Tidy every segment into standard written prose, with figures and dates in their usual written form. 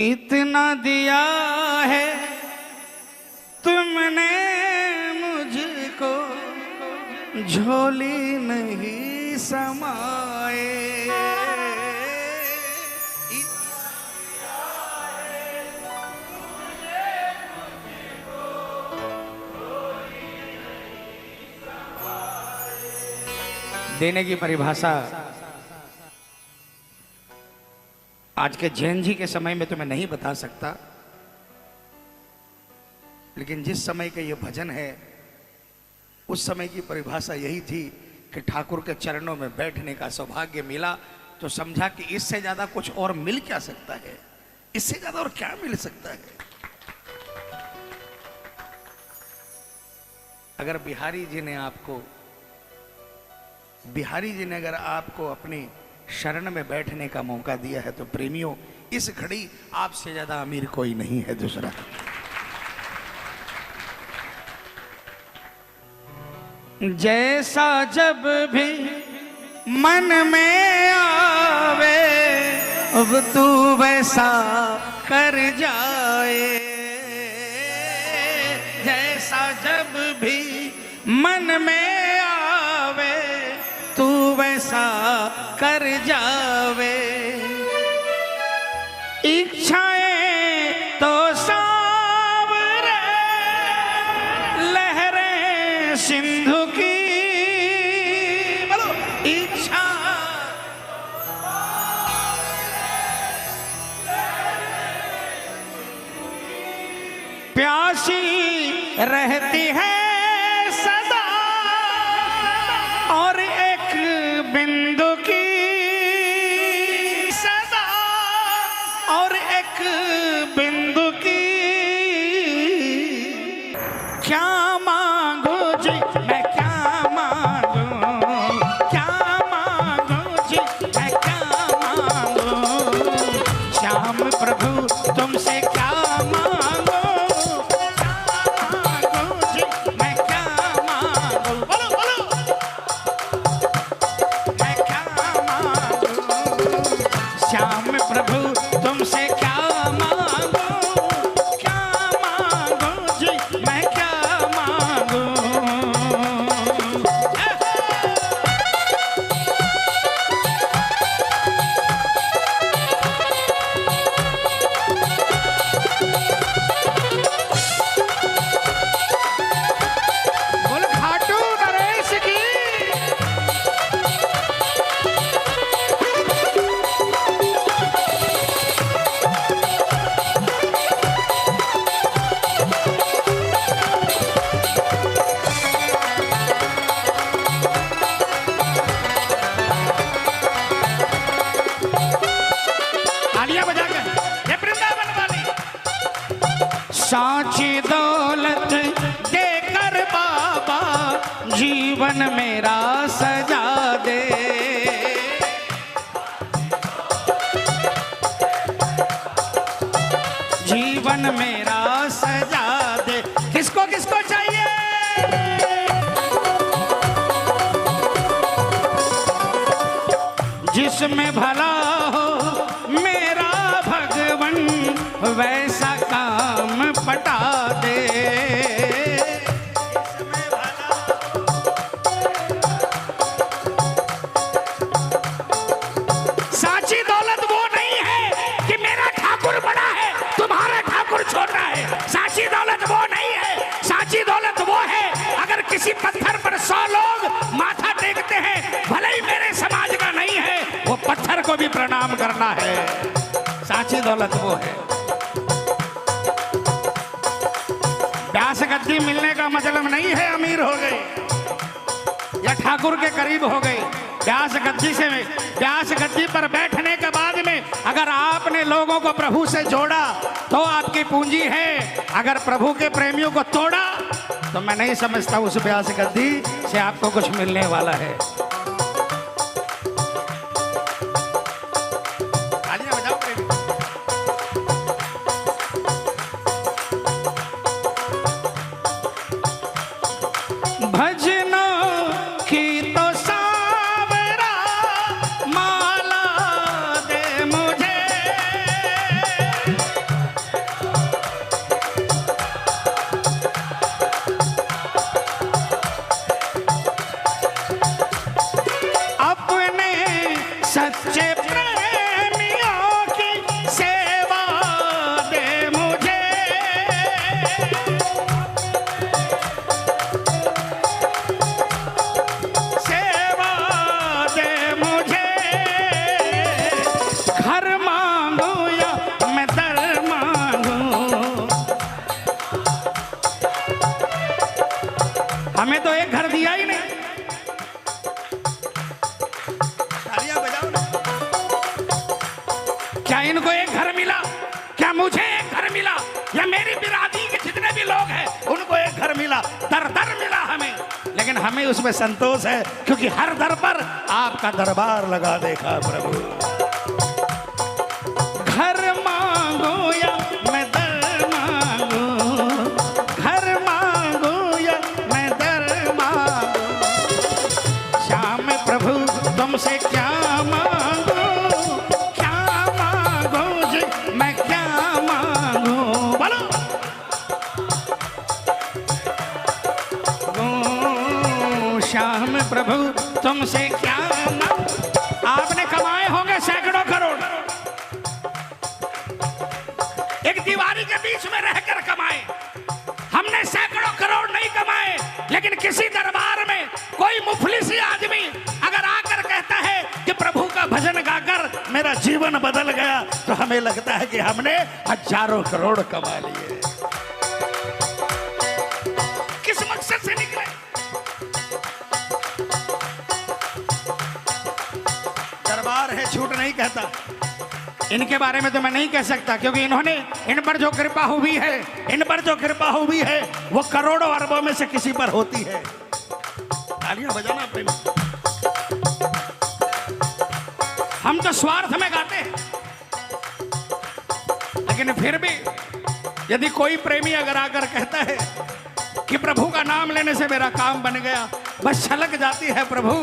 इतना दिया है तुमने मुझको, झोली नहीं समाए। देने की परिभाषा आज के जैन जी के समय में तो मैं नहीं बता सकता, लेकिन जिस समय के ये भजन है उस समय की परिभाषा यही थी कि ठाकुर के चरणों में बैठने का सौभाग्य मिला तो समझा कि इससे ज्यादा कुछ और मिल क्या सकता है, इससे ज्यादा और क्या मिल सकता है। अगर बिहारी जी ने अगर आपको अपनी शरण में बैठने का मौका दिया है तो प्रेमियों, इस घड़ी आपसे ज्यादा अमीर कोई नहीं है दूसरा। जैसा जब भी मन में आवे अब तू वैसा कर जाए। जैसा जब भी मन में आवे तू वैसा कर जावे। इच्छाएं तो सांवरे लहरें सिंधु की, बोलो इच्छा प्यासी रहती है सदा और एक बिंदु की, सदा और एक बिंदु की। क्या मांगू जी मैं क्या मांगू, क्या मांगू जी मैं क्या मांगू। श्याम प्रभु तुमसे क्या मांगू, क्या मांगू जी मैं क्या मांगू। बोलो बोलो मैं क्या मांगू। श्याम प्रभु तुमसे क्या मांगू, क्या मांगू जी मैं क्या मांगू। बोल खाटू नरेश की। तालियां बजाकर ये वृंदावन वाली। सांची दौलत देकर बाबा जीवन मेरा सजा दे। जीवन मेरा सजा दे। किसको किसको चाहिए? जिसमें भला हो मेरा भगवन वैसा काम पटा दे। जिसमें भला साची दौलत वो नहीं है कि मेरा ठाकुर बड़ा है तुम्हारा ठाकुर छोटा है। साची दौलत वो नहीं है। साची दौलत वो है अगर किसी पत्थर पर 100 लोग माथा टेकते हैं, भले ही मेरे समाज का नहीं है, वो पत्थर को भी प्रणाम करना है। साची दौलत वो है। व्यास गद्दी मिलने का मतलब नहीं है अमीर हो गए या ठाकुर के करीब हो गए। व्यास गद्दी पर बैठने के बाद में अगर आपने लोगों को प्रभु से जोड़ा तो आपकी पूंजी है। अगर प्रभु के प्रेमियों को तोड़ा तो मैं नहीं समझता उस व्यास गद्दी से आपको कुछ मिलने वाला है। तालियां बजाओ प्रेमी। भजनों की तो सावरा माला दे मुझे। सच्चे प्रेमियों की सेवा दे मुझे, सेवा दे मुझे। घर मांगू या मैं दर मांगू, हमें तो एक घर दिया ही नहीं। तालियां बजाओ ना। क्या इनको एक घर मिला? क्या मुझे एक घर मिला? या मेरी बिरादरी के जितने भी लोग हैं उनको एक घर मिला? दर दर मिला हमें, लेकिन हमें उसमें संतोष है, क्योंकि हर दर पर आपका दरबार लगा देखा प्रभु। घर मांगू या मैं दर मांगू, घर मांगू या मैं दर मांगू, श्याम प्रभु तुमसे क्या मांगू, क्या मांगू जी मैं क्या मांगू। बोलो श्याम प्रभु तुमसे क्या मांगू। आपने कमाए होंगे सैकड़ों करोड़, एक दीवारी के बीच में रहकर कमाए। हमने सैकड़ों करोड़ नहीं कमाए, लेकिन किसी दरबार में कोई मुफलिसी आदमी अगर आकर कहता है कि प्रभु का भजन गाकर मेरा जीवन बदल गया, तो हमें लगता है कि हमने हजारों करोड़ कमा लिए। किस मकसद से निकले? दरबार है, झूठ नहीं कहता। इनके बारे में तो मैं नहीं कह सकता, क्योंकि इन्होंने, इन पर जो कृपा हुई है, इन पर जो कृपा हुई है वो करोड़ों अरबों में से किसी पर होती है। तालियां बजाना प्रेम। हम तो स्वार्थ में गाते हैं, लेकिन फिर भी यदि कोई प्रेमी अगर आकर कहता है कि प्रभु का नाम लेने से मेरा काम बन गया, बस छलक जाती है प्रभु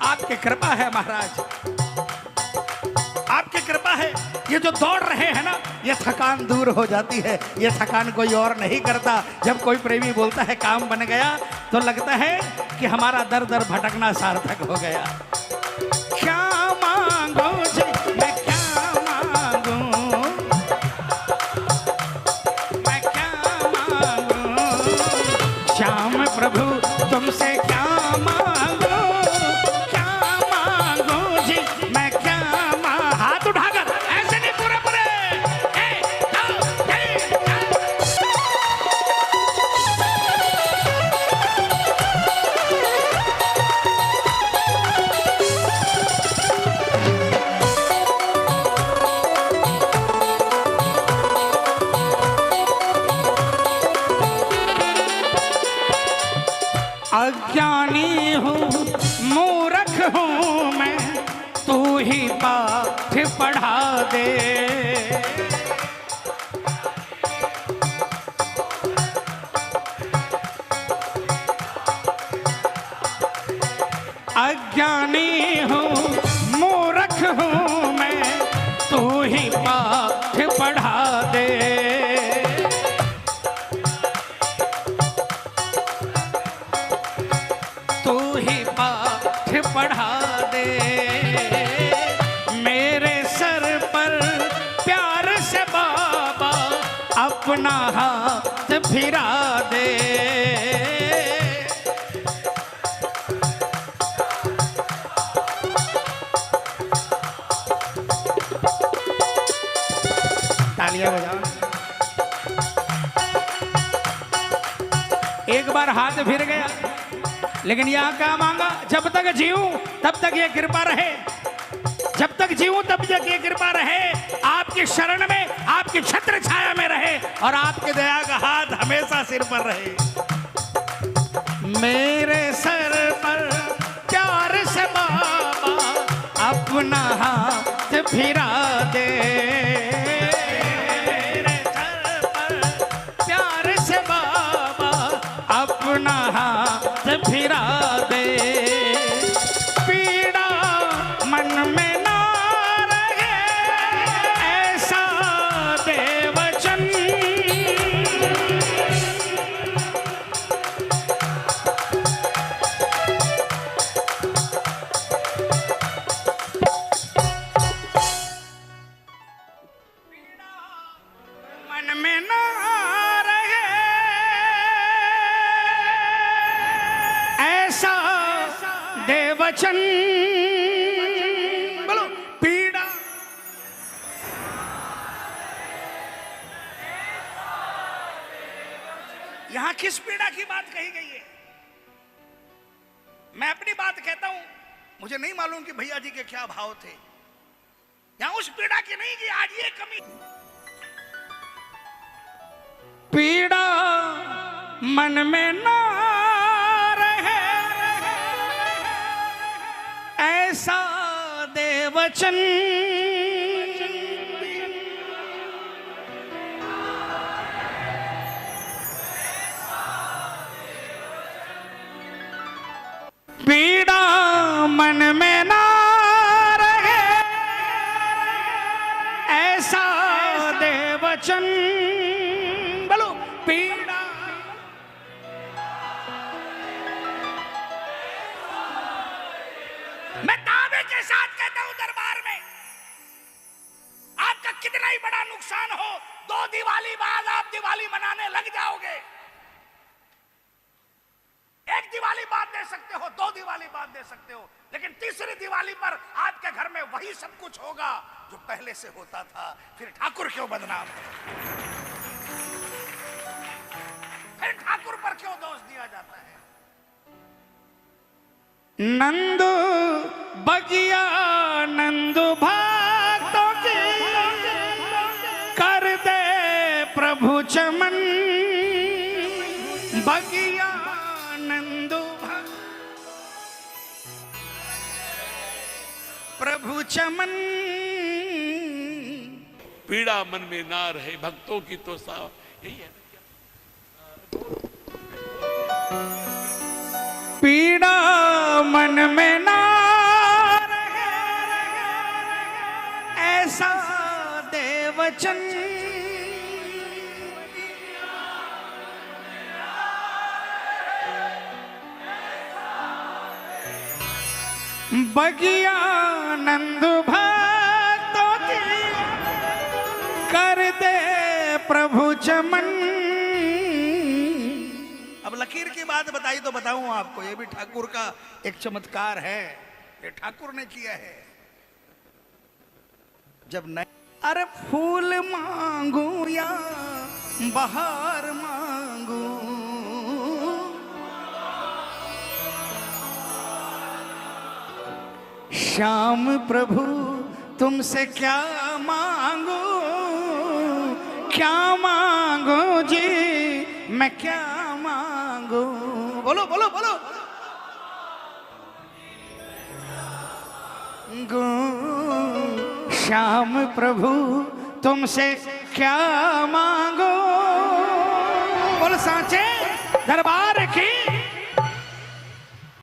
आपकी कृपा है महाराज, आपकी कृपा है। ये जो दौड़ रहे हैं ना, ये थकान दूर हो जाती है। ये थकान कोई और नहीं करता। जब कोई प्रेमी बोलता है काम बन गया, तो लगता है कि हमारा दर दर भटकना सार्थक हो गया। क्या मांगू जी मैं क्या मांगू, मैं क्या मांगू, श्याम प्रभु तुमसे क्या मांगू, क्या मांगू जी मैं क्या मांगू। हाथ उठाकर ऐसे नहीं, पूरे पूरे अज्ञानी हूँ मूर्ख हूँ मैं, तू ही पाठ पढ़ा दे। अज्ञानी हूँ मूर्ख हूँ मैं, तू ही पाठ पढ़ा दे। तू ही पाठ पढ़ा दे, मेरे सर पर प्यार से बाबा अपना हाथ फिरा दे। तालियां बजाओ। एक बार हाथ फिर गया, लेकिन यह क्या मांगा? जब तक जीऊं तब तक ये कृपा रहे, जब तक जीऊं तब तक ये कृपा रहे, आपकी शरण में, आपकी छत्र छाया में रहे, और आपके दया का हाथ हमेशा सिर पर रहे। मेरे सर पर प्यार से बाबा अपना हाथ फिरा दे। मेरे सर पर प्यार से बाबा अपना हाथ फिरा दे। पीड़ा मन में ना रहे ऐसा दे वचन, वचन। बोलो पीड़ा। यहां किस पीड़ा की बात कही गई है? मैं अपनी बात कहता हूं, मुझे नहीं मालूम कि भैया जी के क्या भाव थे। यहां उस पीड़ा की नहीं कि आज ये कमी। पीड़ा मन में ना रहे ऐसा दे वचन। पीड़ा मन में ना रहे ऐसा दे वचन। बोलो पीड़ा। मैं दावे के साथ कहता हूं दरबार में, आपका कितना ही बड़ा नुकसान हो, 2 दिवाली बाद आप दिवाली मनाने लग जाओगे। 1 दिवाली बाद दे सकते हो, 2 दिवाली बाद दे सकते हो, लेकिन तीसरी दिवाली पर आपके घर में वही सब कुछ होगा जो पहले से होता था। फिर ठाकुर क्यों बदनाम? फिर ठाकुर पर क्यों दोष दिया जाता है? नंदू बगिया नंदू भक्तों की कर दे प्रभु चमन। बगिया नंदू प्रभु चमन। पीड़ा मन में ना रहे भक्तों की तो यही है। पीड़ा मन में ना रहे ऐसा दे वचन। बगिया नंदू भक्तों की कर दे प्रभु चमन। अब लकीर की बात बताई तो बताऊं आपको, ये भी ठाकुर का एक चमत्कार है, ये ठाकुर ने किया है। जब नहीं अरे फूल मांगू या बहार मांगू, श्याम प्रभु तुमसे क्या मांगू, क्या मांगू जी मैं क्या मांगू। बोलो बोलो बोलो। गो श्याम प्रभु तुमसे क्या मांगो। बोलो सांचे दरबार